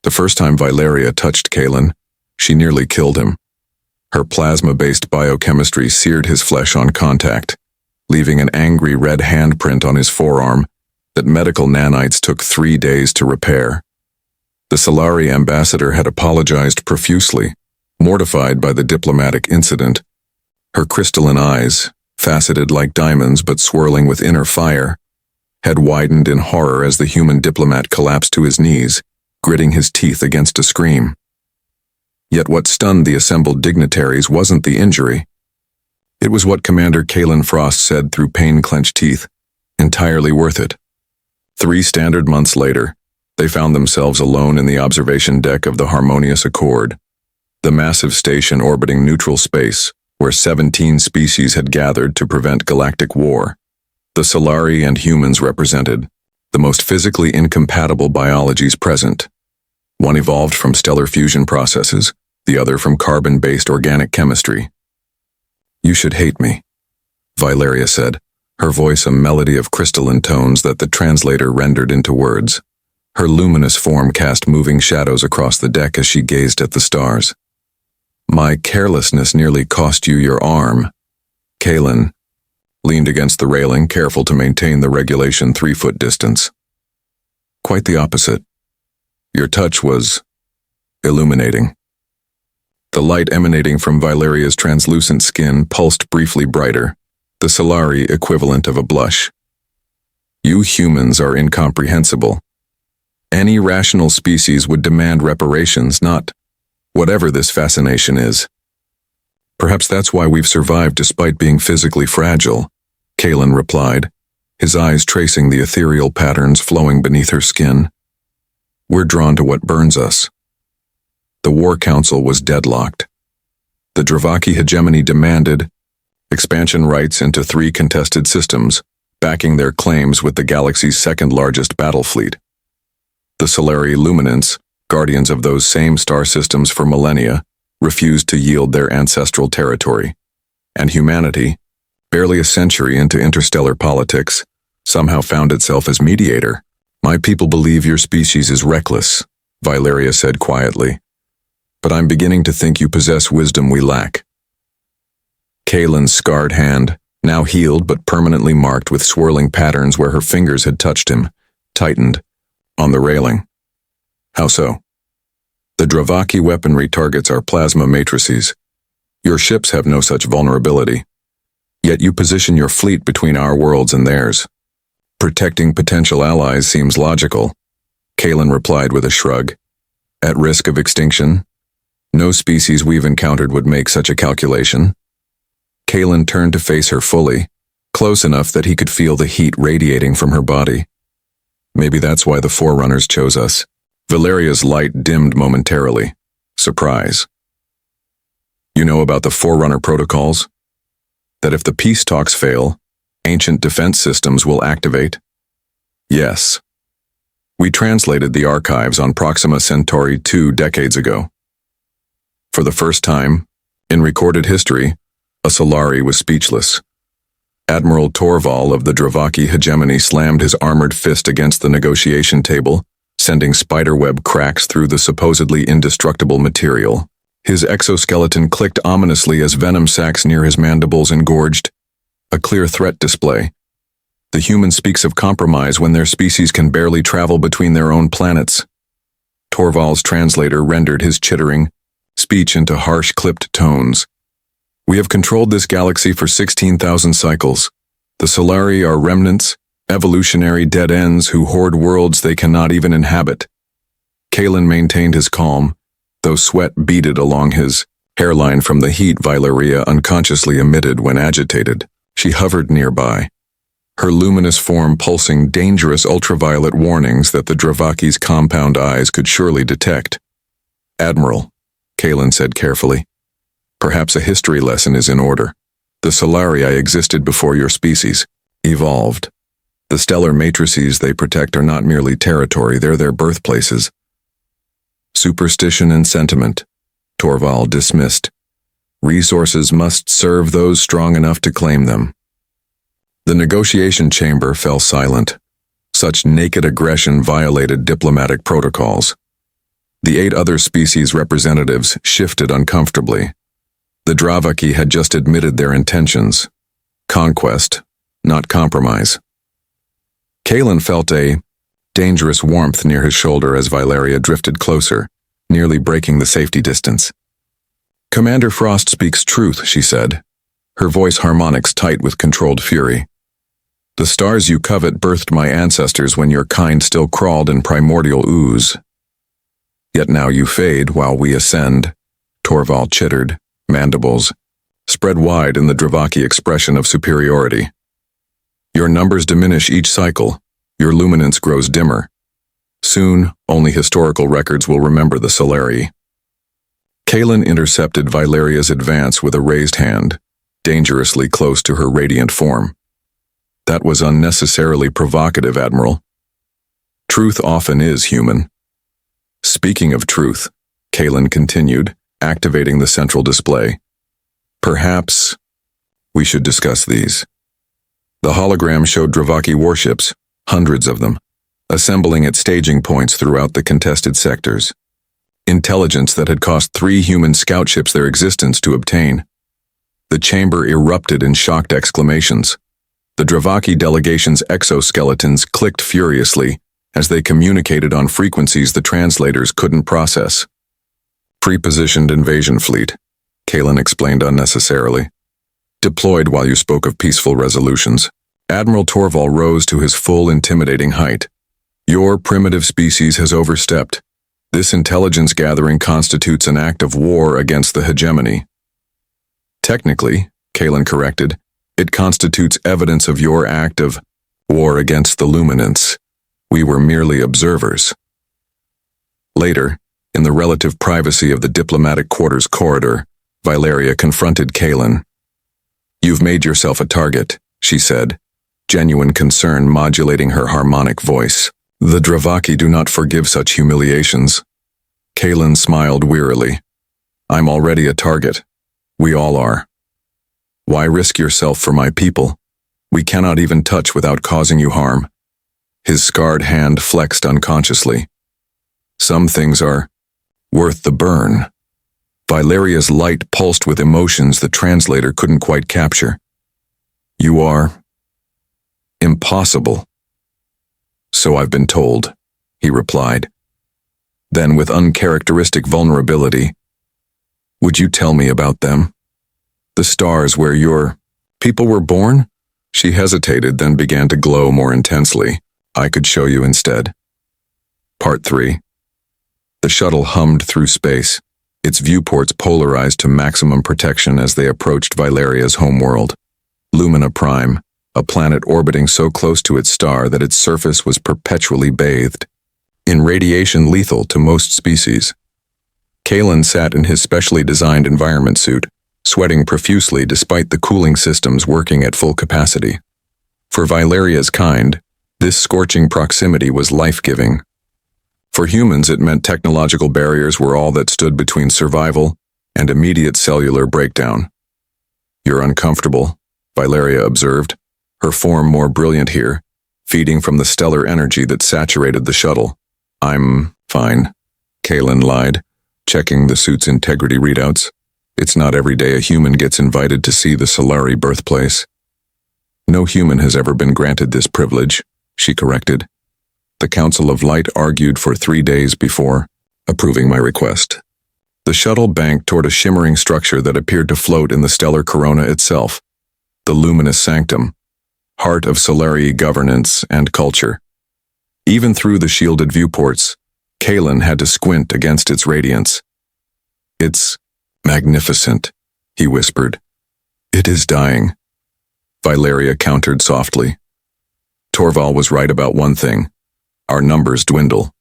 The first time Valeria touched Kalen, she nearly killed him. Her plasma-based biochemistry seared his flesh on contact, leaving an angry red handprint on his forearm that medical nanites took 3 days to repair. The Solari ambassador had apologized profusely, mortified by the diplomatic incident. Her crystalline eyes, faceted like diamonds but swirling with inner fire, had widened in horror as the human diplomat collapsed to his knees, gritting his teeth against a scream. Yet what stunned the assembled dignitaries wasn't the injury. It was what Commander Kalen Frost said through pain-clenched teeth, entirely worth it. 3 standard months later, they found themselves alone in the observation deck of the Harmonious Accord, the massive station orbiting neutral space, where 17 species had gathered to prevent galactic war. The Solari and humans represented the most physically incompatible biologies present. One evolved from stellar fusion processes, the other from carbon-based organic chemistry. "You should hate me," Valeria said, her voice a melody of crystalline tones that the translator rendered into words. Her luminous form cast moving shadows across the deck as she gazed at the stars. "My carelessness nearly cost you your arm." Kalen leaned against the railing, careful to maintain the regulation 3-foot distance. "Quite the opposite. Your touch was illuminating." The light emanating from Valeria's translucent skin pulsed briefly brighter, the Solari equivalent of a blush. "You humans are incomprehensible. Any rational species would demand reparations, not whatever this fascination is. Perhaps that's why we've survived despite being physically fragile," Kalen replied, his eyes tracing the ethereal patterns flowing beneath her skin. "We're drawn to what burns us." The War Council was deadlocked. The Dravaki hegemony demanded expansion rights into 3 contested systems, backing their claims with the galaxy's second-largest battle fleet. The Solari Luminants, guardians of those same star systems for millennia, refused to yield their ancestral territory. And humanity, barely a century into interstellar politics, somehow found itself as mediator. "My people believe your species is reckless," Valeria said quietly. "But I'm beginning to think you possess wisdom we lack." Kalen's scarred hand, now healed but permanently marked with swirling patterns where her fingers had touched him, tightened on the railing. "How so?" "The Dravaki weaponry targets our plasma matrices. Your ships have no such vulnerability. Yet you position your fleet between our worlds and theirs. Protecting potential allies seems logical," Kalen replied with a shrug. "At risk of extinction? No species we've encountered would make such a calculation." Kalen turned to face her fully, close enough that he could feel the heat radiating from her body. "Maybe that's why the Forerunners chose us." Valeria's light dimmed momentarily. Surprise. "You know about the Forerunner protocols? That if the peace talks fail, ancient defense systems will activate?" "Yes. We translated the archives on Proxima Centauri 2 decades ago. For the first time, in recorded history, a Solari was speechless. Admiral Torval of the Dravaki hegemony slammed his armored fist against the negotiation table, sending spiderweb cracks through the supposedly indestructible material. His exoskeleton clicked ominously as venom sacs near his mandibles engorged. A clear threat display. The human speaks of compromise when their species can barely travel between their own planets. Torval's translator rendered his chittering speech into harsh, clipped tones. "We have controlled this galaxy for 16,000 cycles. The Solari are remnants, evolutionary dead ends who hoard worlds they cannot even inhabit." Kalen maintained his calm, though sweat beaded along his hairline from the heat Valeria unconsciously emitted when agitated. She hovered nearby, her luminous form pulsing dangerous ultraviolet warnings that the Dravaki's compound eyes could surely detect. "Admiral," Kalen said carefully, "perhaps a history lesson is in order. The Solari existed before your species, evolved. The stellar matrices they protect are not merely territory, they're their birthplaces." "Superstition and sentiment," Torval dismissed. "Resources must serve those strong enough to claim them." The negotiation chamber fell silent. Such naked aggression violated diplomatic protocols. The 8 other species representatives shifted uncomfortably. The Dravaki had just admitted their intentions. Conquest, not compromise. Kalen felt a dangerous warmth near his shoulder as Valeria drifted closer, nearly breaking the safety distance. "Commander Frost speaks truth," she said, her voice harmonics tight with controlled fury. "The stars you covet birthed my ancestors when your kind still crawled in primordial ooze. Yet now you fade while we ascend," Torval chittered, mandibles spread wide in the Dravaki expression of superiority. "Your numbers diminish each cycle, your luminance grows dimmer. Soon, only historical records will remember the Solari." Kalen intercepted Valeria's advance with a raised hand, dangerously close to her radiant form. "That was unnecessarily provocative, Admiral. Truth often is human." "Speaking of truth," Kalen continued, activating the central display, "perhaps we should discuss these." The hologram showed Dravaki warships, hundreds of them, assembling at staging points throughout the contested sectors. Intelligence that had cost 3 human scout ships their existence to obtain. The chamber erupted in shocked exclamations. The Dravaki delegation's exoskeletons clicked furiously as they communicated on frequencies the translators couldn't process. "Pre-positioned invasion fleet," Kalen explained unnecessarily. "Deployed while you spoke of peaceful resolutions." Admiral Torval rose to his full intimidating height. "Your primitive species has overstepped. This intelligence gathering constitutes an act of war against the hegemony." "Technically," Kalen corrected, "it constitutes evidence of your act of war against the luminance. We were merely observers." Later, in the relative privacy of the diplomatic quarters corridor, Valeria confronted Kalen. "You've made yourself a target," she said, genuine concern modulating her harmonic voice. "The Dravaki do not forgive such humiliations." Kalen smiled wearily. "I'm already a target. We all are. Why risk yourself for my people? We cannot even touch without causing you harm." His scarred hand flexed unconsciously. "Some things are worth the burn." Valeria's light pulsed with emotions the translator couldn't quite capture. "You are impossible." "So I've been told," he replied. Then with uncharacteristic vulnerability, "Would you tell me about them? The stars where your people were born?" She hesitated, then began to glow more intensely. "I could show you instead." Part 3. The shuttle hummed through space, its viewports polarized to maximum protection as they approached Valeria's homeworld. Lumina Prime, a planet orbiting so close to its star that its surface was perpetually bathed in radiation lethal to most species. Kalen sat in his specially designed environment suit, sweating profusely despite the cooling systems working at full capacity. For Valeria's kind, this scorching proximity was life-giving. For humans, it meant technological barriers were all that stood between survival and immediate cellular breakdown. "You're uncomfortable," Valeria observed, her form more brilliant here, feeding from the stellar energy that saturated the shuttle. "I'm fine," Kalen lied, checking the suit's integrity readouts. "It's not every day a human gets invited to see the Solari birthplace." "No human has ever been granted this privilege," she corrected. "The Council of Light argued for 3 days before approving my request." The shuttle banked toward a shimmering structure that appeared to float in the stellar corona itself, the luminous sanctum, heart of Solari governance and culture. Even through the shielded viewports, Kalen had to squint against its radiance. "It's magnificent," he whispered. "It is dying," Valeria countered softly. Torval was right about one thing. Our numbers dwindle.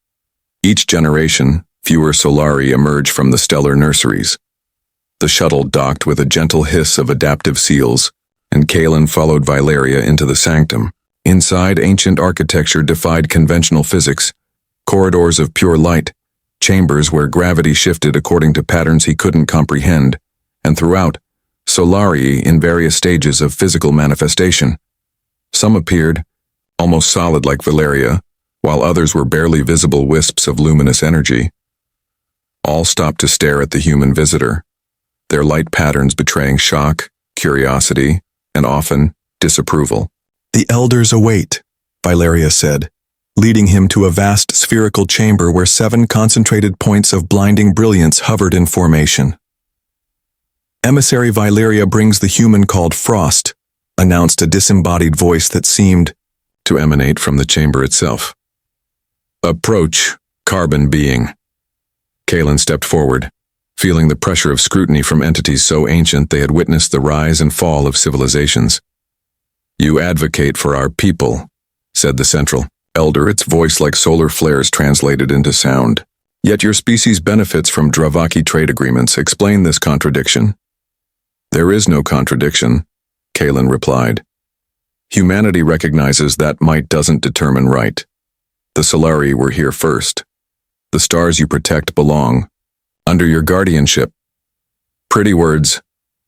Each generation, fewer Solari emerge from the stellar nurseries. The shuttle docked with a gentle hiss of adaptive seals, and Kalen followed Valeria into the sanctum. Inside, ancient architecture defied conventional physics, corridors of pure light, chambers where gravity shifted according to patterns he couldn't comprehend, and throughout, Solari in various stages of physical manifestation. Some appeared, almost solid like Valeria, while others were barely visible wisps of luminous energy. All stopped to stare at the human visitor, their light patterns betraying shock, curiosity, and often disapproval. "The elders await," Valeria said, leading him to a vast spherical chamber where 7 concentrated points of blinding brilliance hovered in formation. "Emissary Valeria brings the human called Frost," announced a disembodied voice that seemed to emanate from the chamber itself. "Approach, carbon being." Kalen stepped forward, feeling the pressure of scrutiny from entities so ancient they had witnessed the rise and fall of civilizations. "You advocate for our people," said the central elder, its voice like solar flares translated into sound. "Yet your species benefits from Dravaki trade agreements. Explain this contradiction." "There is no contradiction," Kalen replied. "Humanity recognizes that might doesn't determine right. The Solari were here first. The stars you protect belong under your guardianship." "Pretty words,"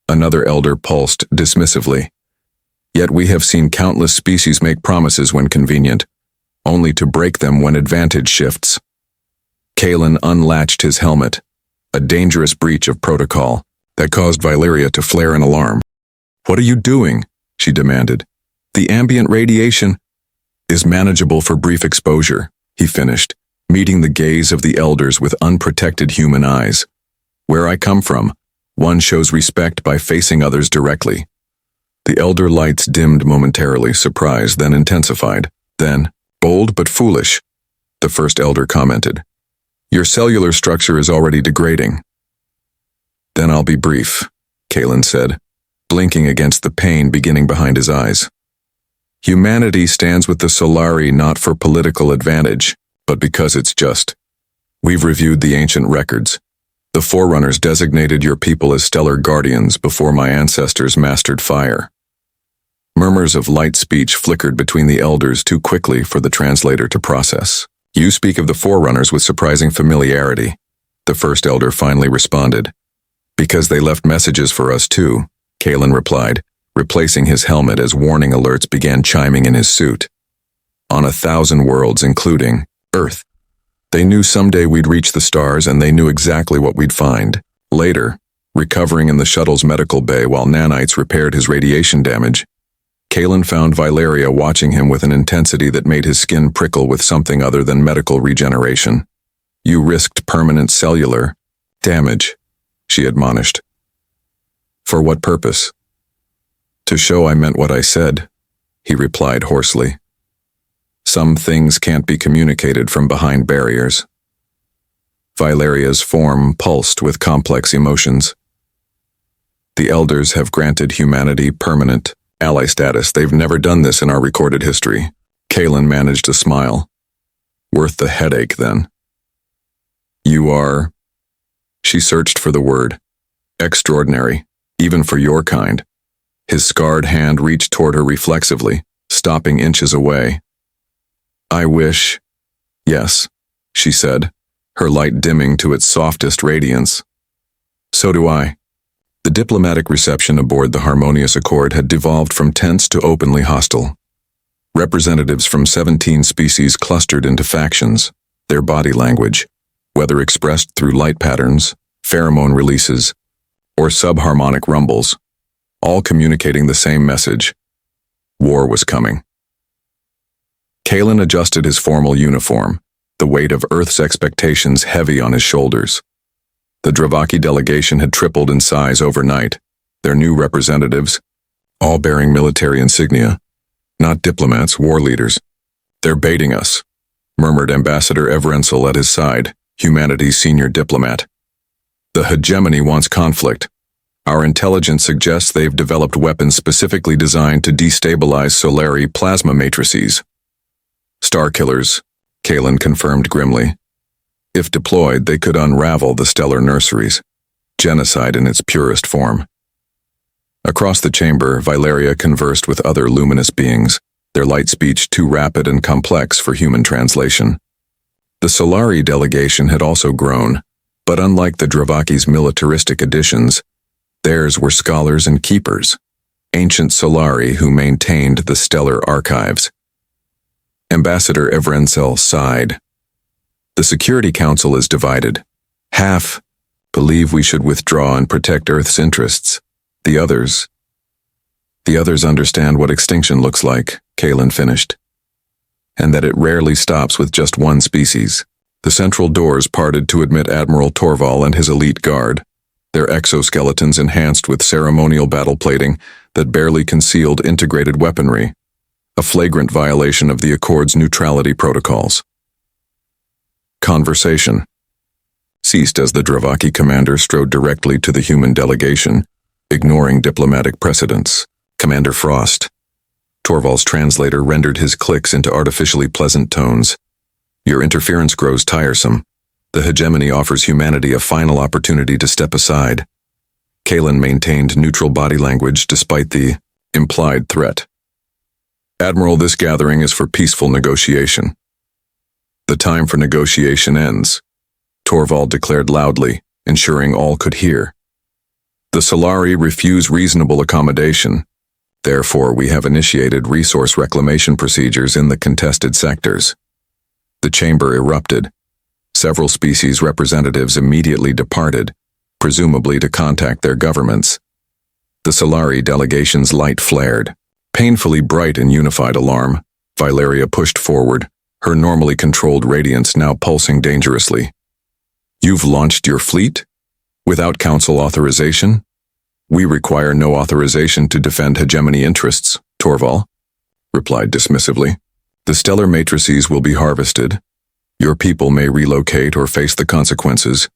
another elder pulsed dismissively. "Yet we have seen countless species make promises when convenient, only to break them when advantage shifts." Kalen unlatched his helmet, a dangerous breach of protocol that caused Valeria to flare in alarm. "What are you doing?" she demanded. "The ambient radiation is manageable for brief exposure," he finished, meeting the gaze of the elders with unprotected human eyes. "Where I come from, one shows respect by facing others directly." The elder lights dimmed momentarily, surprise, then intensified. Then, "Bold but foolish," the first elder commented. "Your cellular structure is already degrading." "Then I'll be brief," Kalen said, blinking against the pain beginning behind his eyes. "Humanity stands with the Solari not for political advantage, but because it's just. We've reviewed the ancient records. The Forerunners designated your people as stellar guardians before my ancestors mastered fire." Murmurs of light speech flickered between the elders too quickly for the translator to process. "You speak of the Forerunners with surprising familiarity," the first elder finally responded. "Because they left messages for us too," Kalen replied, replacing his helmet as warning alerts began chiming in his suit. "On 1,000 worlds, including Earth. They knew someday we'd reach the stars, and they knew exactly what we'd find. Later, recovering in the shuttle's medical bay while nanites repaired his radiation damage, Kalen found Valeria watching him with an intensity that made his skin prickle with something other than medical regeneration. "You risked permanent cellular damage," she admonished. "For what purpose?" "To show I meant what I said," he replied hoarsely. "Some things can't be communicated from behind barriers." Valeria's form pulsed with complex emotions. "The elders have granted humanity permanent ally status. They've never done this in our recorded history." Kalen managed a smile. "Worth the headache, then." "You are..." She searched for the word. "Extraordinary, even for your kind." His scarred hand reached toward her reflexively, stopping inches away. "I wish..." "Yes," she said, her light dimming to its softest radiance. "So do I." The diplomatic reception aboard the Harmonious Accord had devolved from tense to openly hostile. Representatives from 17 species clustered into factions, their body language, whether expressed through light patterns, pheromone releases, or subharmonic rumbles, all communicating the same message: war was coming. Kalen adjusted his formal uniform, the weight of Earth's expectations heavy on his shoulders. The Dravaki delegation had tripled in size overnight, their new representatives, all bearing military insignia, not diplomats, war leaders. "They're baiting us," murmured Ambassador Evrensel at his side, humanity's senior diplomat. "The hegemony wants conflict. Our intelligence suggests they've developed weapons specifically designed to destabilize Solari plasma matrices." "Star killers," Kalen confirmed grimly. "If deployed, they could unravel the stellar nurseries. Genocide in its purest form." Across the chamber, Valeria conversed with other luminous beings, their light speech too rapid and complex for human translation. The Solari delegation had also grown, but unlike the Dravaki's militaristic additions, theirs were scholars and keepers, ancient Solari who maintained the stellar archives. Ambassador Evrensel sighed. "The Security Council is divided. Half believe we should withdraw and protect Earth's interests. The others understand what extinction looks like, Kalen finished, and that it rarely stops with just one species. The central doors parted to admit Admiral Torval and his elite guard, their exoskeletons enhanced with ceremonial battle plating that barely concealed integrated weaponry, a flagrant violation of the Accord's neutrality protocols. Conversation ceased as the Dravaki commander strode directly to the human delegation, ignoring diplomatic precedents. Commander Frost. Torval's translator rendered his clicks into artificially pleasant tones. Your interference grows tiresome. The hegemony offers humanity a final opportunity to step aside. Kalen maintained neutral body language despite the implied threat. Admiral, this gathering is for peaceful negotiation. The time for negotiation ends, Torval declared loudly, ensuring all could hear. The Solari refuse reasonable accommodation. Therefore, we have initiated resource reclamation procedures in the contested sectors. The chamber erupted. Several species representatives immediately departed, presumably to contact their governments. The Solari delegation's light flared. Painfully bright and unified alarm, Valeria pushed forward, her normally controlled radiance now pulsing dangerously. You've launched your fleet? Without council authorization? We require no authorization to defend hegemony interests, Torval replied dismissively. The stellar matrices will be harvested. Your people may relocate or face the consequences.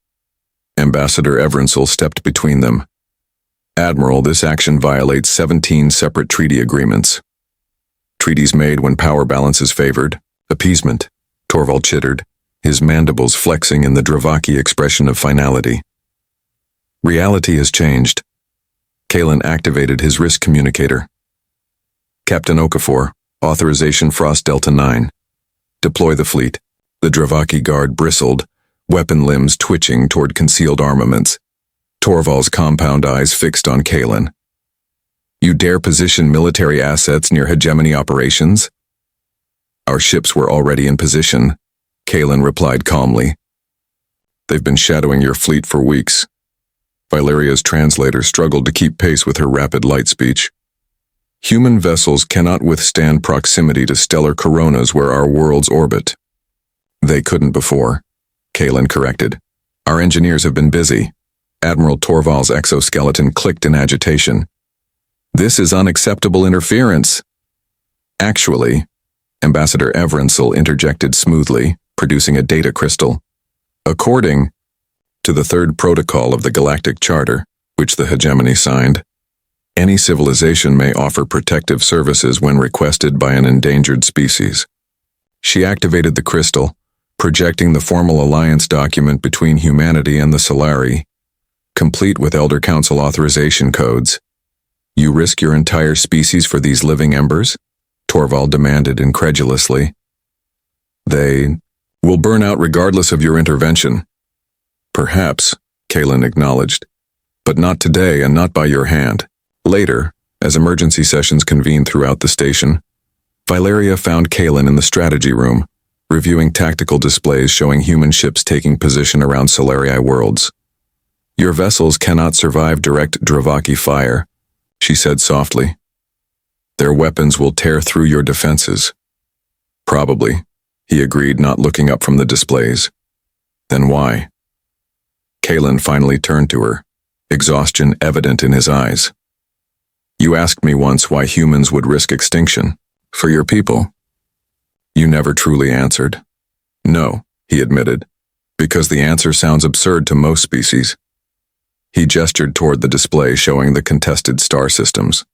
Ambassador Evransel stepped between them. Admiral, this action violates 17 separate treaty agreements. Treaties made when power balance is favored. Appeasement, Torval chittered, his mandibles flexing in the Dravaki expression of finality. Reality has changed. Kalen activated his risk communicator. Captain Okafor, authorization Frost Delta 9. Deploy the fleet. The Dravaki guard bristled, weapon limbs twitching toward concealed armaments. Torval's compound eyes fixed on Kalen. You dare position military assets near hegemony operations? Our ships were already in position, Kalen replied calmly. They've been shadowing your fleet for weeks. Valeria's translator struggled to keep pace with her rapid light speech. Human vessels cannot withstand proximity to stellar coronas where our worlds orbit. They couldn't before, Kalen corrected. Our engineers have been busy. Admiral Torval's exoskeleton clicked in agitation. This is unacceptable interference. Actually, Ambassador Evransel interjected smoothly, producing a data crystal. According to the third protocol of the Galactic Charter, which the hegemony signed, any civilization may offer protective services when requested by an endangered species. She activated the crystal, projecting the formal alliance document between humanity and the Solari, complete with Elder Council authorization codes. You risk your entire species for these living embers? Torval demanded incredulously. They will burn out regardless of your intervention. Perhaps, Kalen acknowledged, but not today and not by your hand. Later, as emergency sessions convened throughout the station, Valeria found Kalen in the strategy room, reviewing tactical displays showing human ships taking position around Solari worlds. Your vessels cannot survive direct Dravaki fire, she said softly. Their weapons will tear through your defenses. Probably, he agreed, not looking up from the displays. Then why? Kalen finally turned to her, exhaustion evident in his eyes. You asked me once why humans would risk extinction. For your people. You never truly answered. No, he admitted, because the answer sounds absurd to most species. He gestured toward the display showing the contested star systems.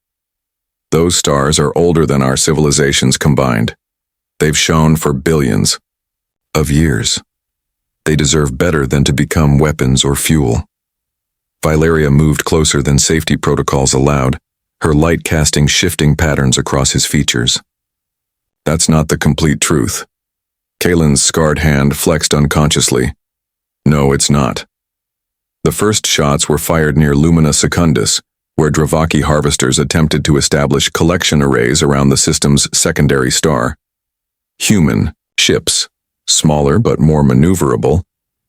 Those stars are older than our civilizations combined. They've shone for billions of years. They deserve better than to become weapons or fuel. Valeria moved closer than safety protocols allowed, her light casting shifting patterns across his features. That's not the complete truth. Kalen's scarred hand flexed unconsciously. No, it's not. The first shots were fired near Lumina Secundus, where Dravaki harvesters attempted to establish collection arrays around the system's secondary star. Human ships, smaller but more maneuverable,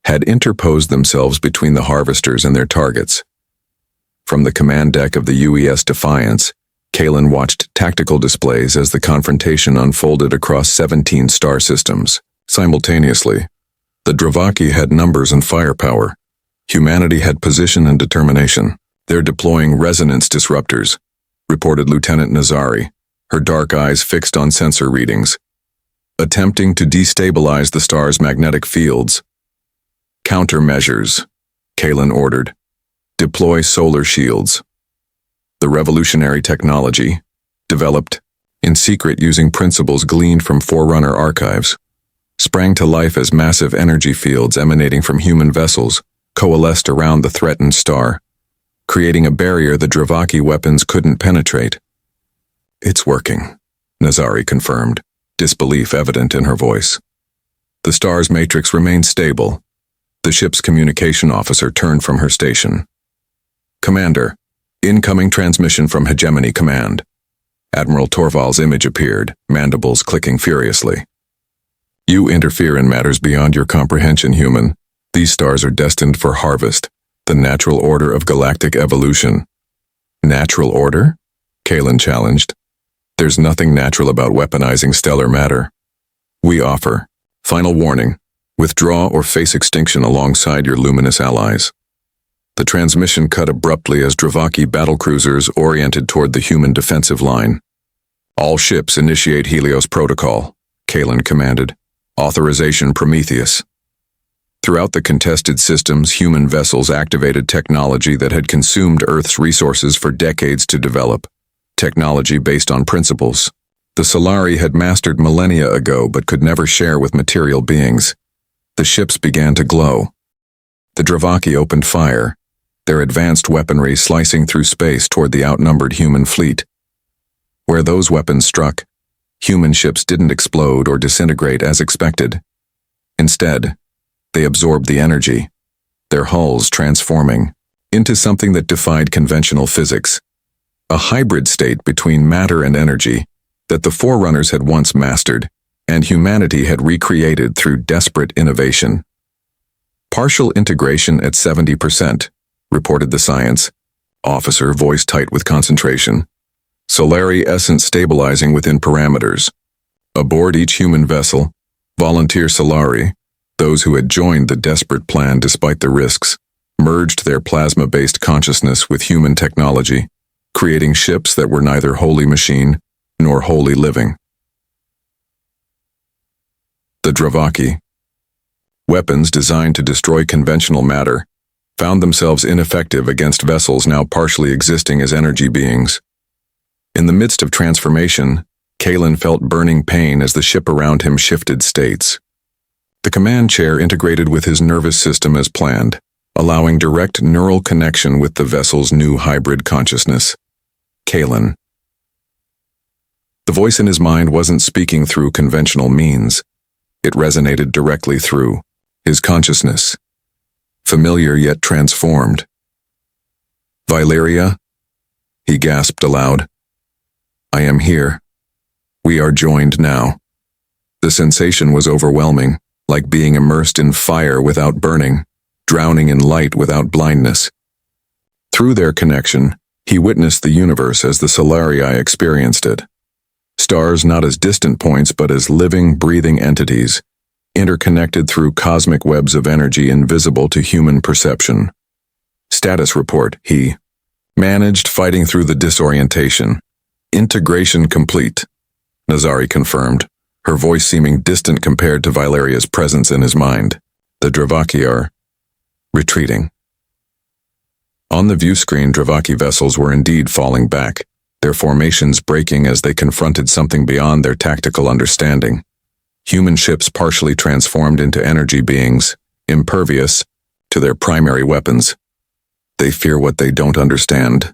had interposed themselves between the harvesters and their targets. From the command deck of the UES Defiance, Kalen watched tactical displays as the confrontation unfolded across 17 star systems. Simultaneously, the Dravaki had numbers and firepower. Humanity had position and determination. They're deploying resonance disruptors, reported Lieutenant Nazari, her dark eyes fixed on sensor readings. Attempting to destabilize the star's magnetic fields. Countermeasures, Kalen ordered. Deploy solar shields. The revolutionary technology, developed in secret using principles gleaned from Forerunner archives, sprang to life as massive energy fields emanating from human vessels coalesced around the threatened star, creating a barrier the Dravaki weapons couldn't penetrate. It's working, Nazari confirmed, disbelief evident in her voice. The star's matrix remained stable. The ship's communication officer turned from her station. Commander, incoming transmission from Hegemony Command. Admiral Torval's image appeared, mandibles clicking furiously. You interfere in matters beyond your comprehension, human. These stars are destined for harvest, the natural order of galactic evolution. Natural order? Kalen challenged. There's nothing natural about weaponizing stellar matter. We offer, final warning, withdraw or face extinction alongside your luminous allies. The transmission cut abruptly as Dravaki battlecruisers oriented toward the human defensive line. All ships initiate Helios Protocol, Kalen commanded. Authorization Prometheus. Throughout the contested systems, human vessels activated technology that had consumed Earth's resources for decades to develop. Technology based on principles the Solari had mastered millennia ago but could never share with material beings. The ships began to glow. The Dravaki opened fire, their advanced weaponry slicing through space toward the outnumbered human fleet. Where those weapons struck, human ships didn't explode or disintegrate as expected. Instead, they absorbed the energy, their hulls transforming into something that defied conventional physics, a hybrid state between matter and energy that the Forerunners had once mastered and humanity had recreated through desperate innovation. Partial integration at 70%, reported the science officer, voice tight with concentration. Solari essence stabilizing within parameters. Aboard each human vessel, volunteer Solari, those who had joined the desperate plan despite the risks, merged their plasma-based consciousness with human technology, creating ships that were neither wholly machine nor wholly living. The Dravaki, weapons designed to destroy conventional matter, found themselves ineffective against vessels now partially existing as energy beings. In the midst of transformation, Kalen felt burning pain as the ship around him shifted states. The command chair integrated with his nervous system as planned, allowing direct neural connection with the vessel's new hybrid consciousness. Kalen. The voice in his mind wasn't speaking through conventional means. It resonated directly through his consciousness, familiar yet transformed. Valeria? He gasped aloud. I am here. We are joined now. The sensation was overwhelming, like being immersed in fire without burning, drowning in light without blindness. Through their connection, he witnessed the universe as the Solarii experienced it. Stars not as distant points but as living, breathing entities, interconnected through cosmic webs of energy invisible to human perception. Status report, he managed fighting through the disorientation. Integration complete, Nazari confirmed, her voice seeming distant compared to Valeria's presence in his mind. The Dravaki are retreating. On the view screen, Dravaki vessels were indeed falling back, their formations breaking as they confronted something beyond their tactical understanding. Human ships partially transformed into energy beings, impervious to their primary weapons. They fear what they don't understand,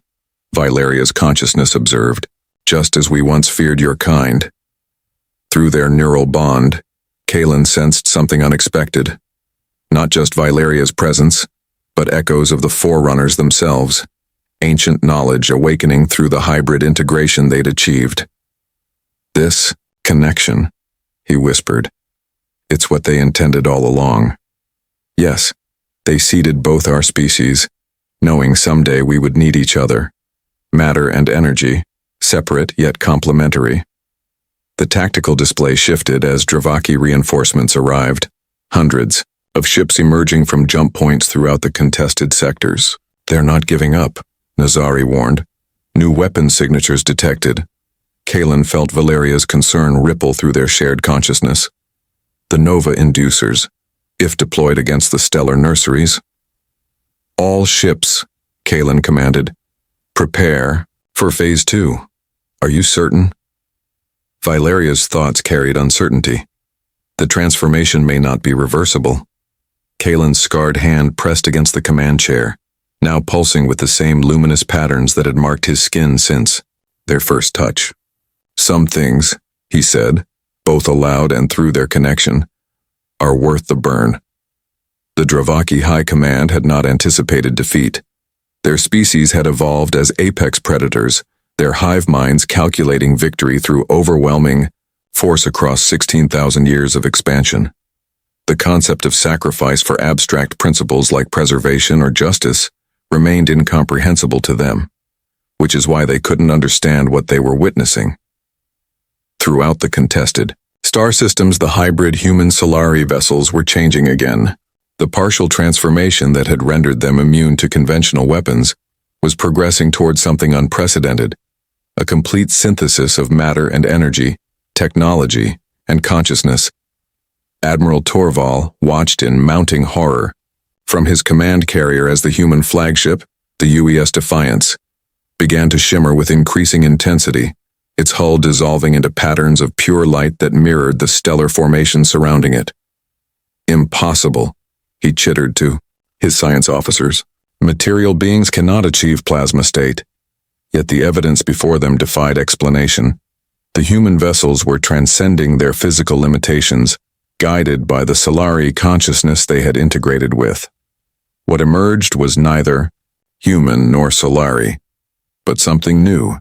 Valeria's consciousness observed, just as we once feared your kind. Through their neural bond, Kalen sensed something unexpected. Not just Valeria's presence, but echoes of the Forerunners themselves, ancient knowledge awakening through the hybrid integration they'd achieved. This connection, he whispered. It's what they intended all along. Yes, they seeded both our species, knowing someday we would need each other. Matter and energy, separate yet complementary. The tactical display shifted as Dravaki reinforcements arrived, hundreds of ships emerging from jump points throughout the contested sectors. They're not giving up, Nazari warned. New weapon signatures detected. Kalen felt Valeria's concern ripple through their shared consciousness. The Nova inducers, if deployed against the stellar nurseries. All ships, Kalen commanded. Prepare for Phase 2. Are you certain? Valeria's thoughts carried uncertainty. The transformation may not be reversible. Kalen's scarred hand pressed against the command chair, now pulsing with the same luminous patterns that had marked his skin since their first touch. Some things, he said, both aloud and through their connection, are worth the burn. The Dravaki High Command had not anticipated defeat. Their species had evolved as apex predators, their hive minds calculating victory through overwhelming force across 16,000 years of expansion. The concept of sacrifice for abstract principles like preservation or justice remained incomprehensible to them, which is why they couldn't understand what they were witnessing. Throughout the contested star systems, the hybrid human Solari vessels were changing again. The partial transformation that had rendered them immune to conventional weapons was progressing towards something unprecedented, a complete synthesis of matter and energy, technology, and consciousness. Admiral Torval watched in mounting horror. From his command carrier as the human flagship, the UES Defiance began to shimmer with increasing intensity, its hull dissolving into patterns of pure light that mirrored the stellar formation surrounding it. Impossible, he chittered to his science officers. Material beings cannot achieve plasma state, yet the evidence before them defied explanation. The human vessels were transcending their physical limitations, guided by the Solari consciousness they had integrated with. What emerged was neither human nor Solari, but something new,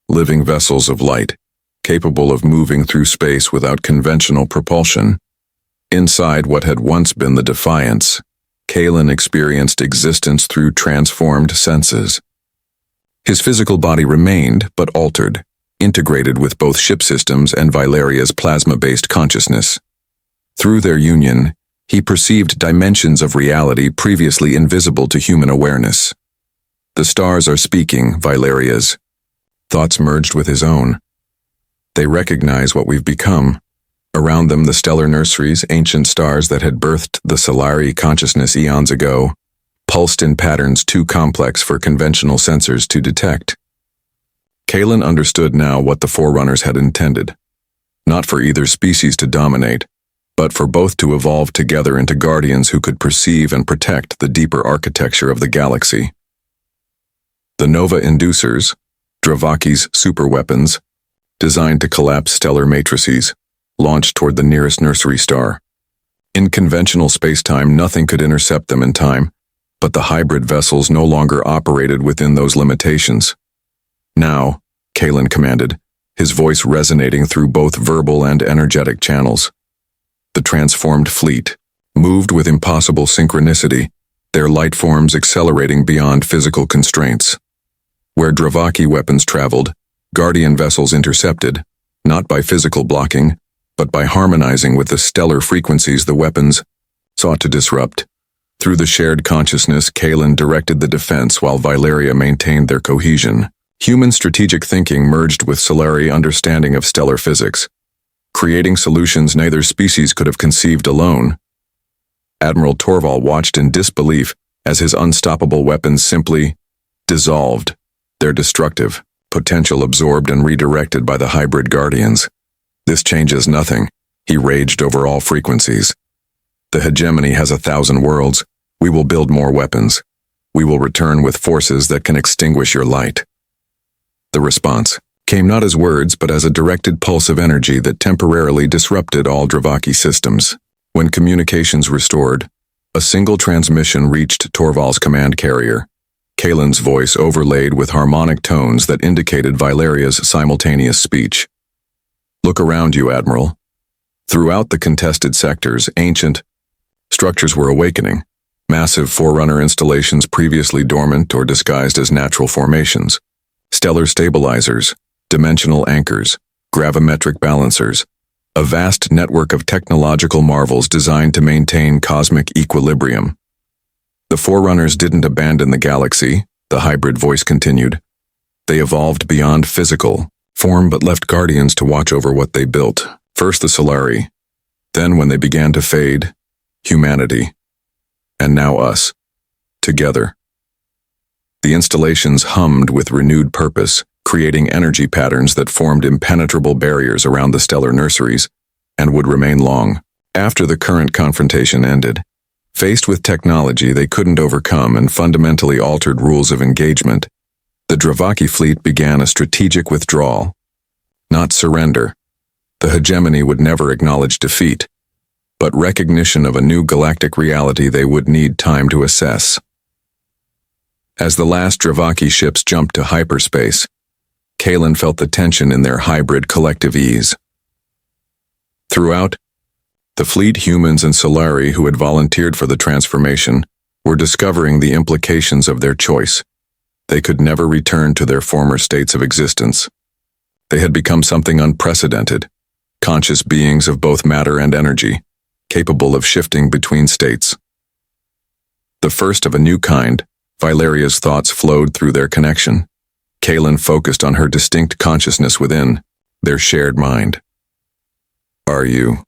living vessels of light, capable of moving through space without conventional propulsion. Inside what had once been the Defiance, Kalen experienced existence through transformed senses. His physical body remained, but altered, integrated with both ship systems and Valeria's plasma-based consciousness. Through their union, he perceived dimensions of reality previously invisible to human awareness. The stars are speaking, Valeria's thoughts merged with his own. They recognize what we've become. Around them, the stellar nurseries, ancient stars that had birthed the Solari consciousness eons ago, pulsed in patterns too complex for conventional sensors to detect. Kalen understood now what the Forerunners had intended. Not for either species to dominate, but for both to evolve together into guardians who could perceive and protect the deeper architecture of the galaxy. The Nova Inducers, Dravaki's superweapons, designed to collapse stellar matrices, launched toward the nearest nursery star. In conventional space-time, nothing could intercept them in time, but the hybrid vessels no longer operated within those limitations. Now, Kalen commanded, his voice resonating through both verbal and energetic channels. The transformed fleet moved with impossible synchronicity, their light forms accelerating beyond physical constraints. Where Dravaki weapons traveled, Guardian vessels intercepted, not by physical blocking, but by harmonizing with the stellar frequencies the weapons sought to disrupt. Through the shared consciousness, Kalen directed the defense while Valeria maintained their cohesion. Human strategic thinking merged with Solari understanding of stellar physics, creating solutions neither species could have conceived alone. Admiral Torval watched in disbelief as his unstoppable weapons simply dissolved, their destructive potential absorbed and redirected by the hybrid guardians. This changes nothing, he raged over all frequencies. The hegemony has 1,000 worlds. We will build more weapons. We will return with forces that can extinguish your light. The response came not as words but as a directed pulse of energy that temporarily disrupted all Dravaki systems. When communications restored, a single transmission reached Torval's command carrier. Kalen's voice overlaid with harmonic tones that indicated Valeria's simultaneous speech. Look around you, Admiral. Throughout the contested sectors, ancient Structures were awakening. Massive Forerunner installations previously dormant or disguised as natural formations. Stellar stabilizers, dimensional anchors, gravimetric balancers. A vast network of technological marvels designed to maintain cosmic equilibrium. The Forerunners didn't abandon the galaxy, the hybrid voice continued. They evolved beyond physical form but left guardians to watch over what they built. First the Solari, then when they began to fade, humanity, and now us, together. The installations hummed with renewed purpose, creating energy patterns that formed impenetrable barriers around the stellar nurseries, and would remain long. After the current confrontation ended, faced with technology they couldn't overcome and fundamentally altered rules of engagement, the Dravaki fleet began a strategic withdrawal. Not surrender. The hegemony would never acknowledge defeat, but recognition of a new galactic reality they would need time to assess. As the last Dravaki ships jumped to hyperspace, Kalen felt the tension in their hybrid collective ease. Throughout, the fleet humans and Solari who had volunteered for the transformation were discovering the implications of their choice. They could never return to their former states of existence. They had become something unprecedented, conscious beings of both matter and energy, capable of shifting between states. The first of a new kind, Valeria's thoughts flowed through their connection. Kalen focused on her distinct consciousness within, their shared mind. Are you?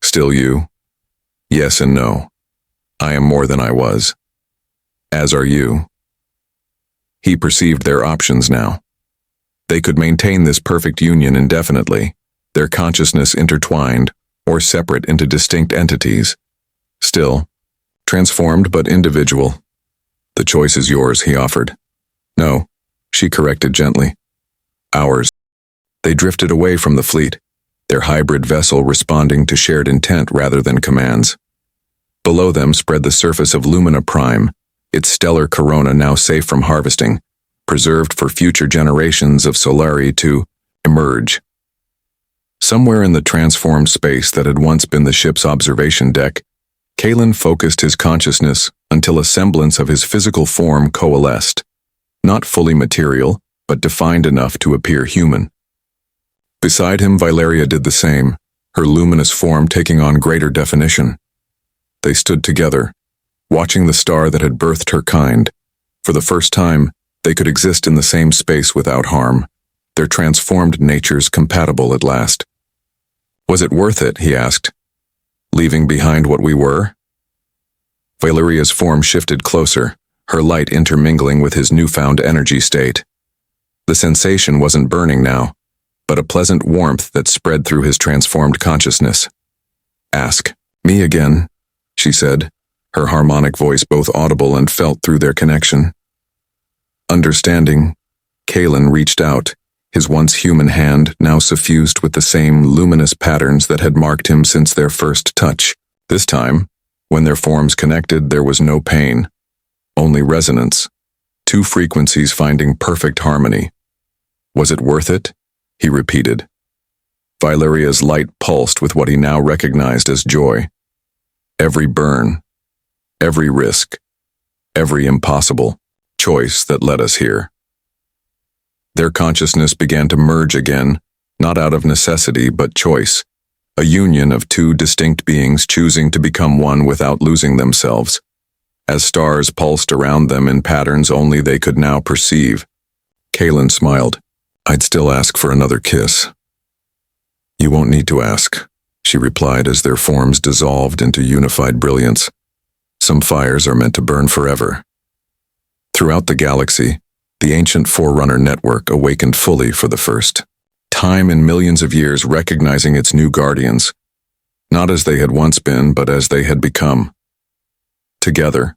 Still you? Yes and no. I am more than I was. As are you. He perceived their options now. They could maintain this perfect union indefinitely, their consciousness intertwined, or separate into distinct entities. Still, transformed but individual. The choice is yours, he offered. No, she corrected gently. Ours. They drifted away from the fleet, their hybrid vessel responding to shared intent rather than commands. Below them spread the surface of Lumina Prime, its stellar corona now safe from harvesting, preserved for future generations of Solari to emerge. Somewhere in the transformed space that had once been the ship's observation deck, Kalen focused his consciousness until a semblance of his physical form coalesced, not fully material, but defined enough to appear human. Beside him, Valeria did the same, her luminous form taking on greater definition. They stood together, watching the star that had birthed her kind. For the first time, they could exist in the same space without harm, their transformed natures compatible at last. Was it worth it, he asked, leaving behind what we were? Valeria's form shifted closer, her light intermingling with his newfound energy state. The sensation wasn't burning now, but a pleasant warmth that spread through his transformed consciousness. Ask me again, she said, her harmonic voice both audible and felt through their connection. Understanding, Kalen reached out, his once human hand now suffused with the same luminous patterns that had marked him since their first touch. This time, when their forms connected, there was no pain, only resonance, two frequencies finding perfect harmony. Was it worth it? He repeated. Valeria's light pulsed with what he now recognized as joy. Every burn, every risk, every impossible choice that led us here. Their consciousness began to merge again, not out of necessity but choice, a union of two distinct beings choosing to become one without losing themselves. As stars pulsed around them in patterns only they could now perceive, Kalen smiled. I'd still ask for another kiss. You won't need to ask, she replied as their forms dissolved into unified brilliance. Some fires are meant to burn forever. Throughout the galaxy, the ancient Forerunner network awakened fully for the first time in millions of years, recognizing its new guardians, not as they had once been, but as they had become. Together,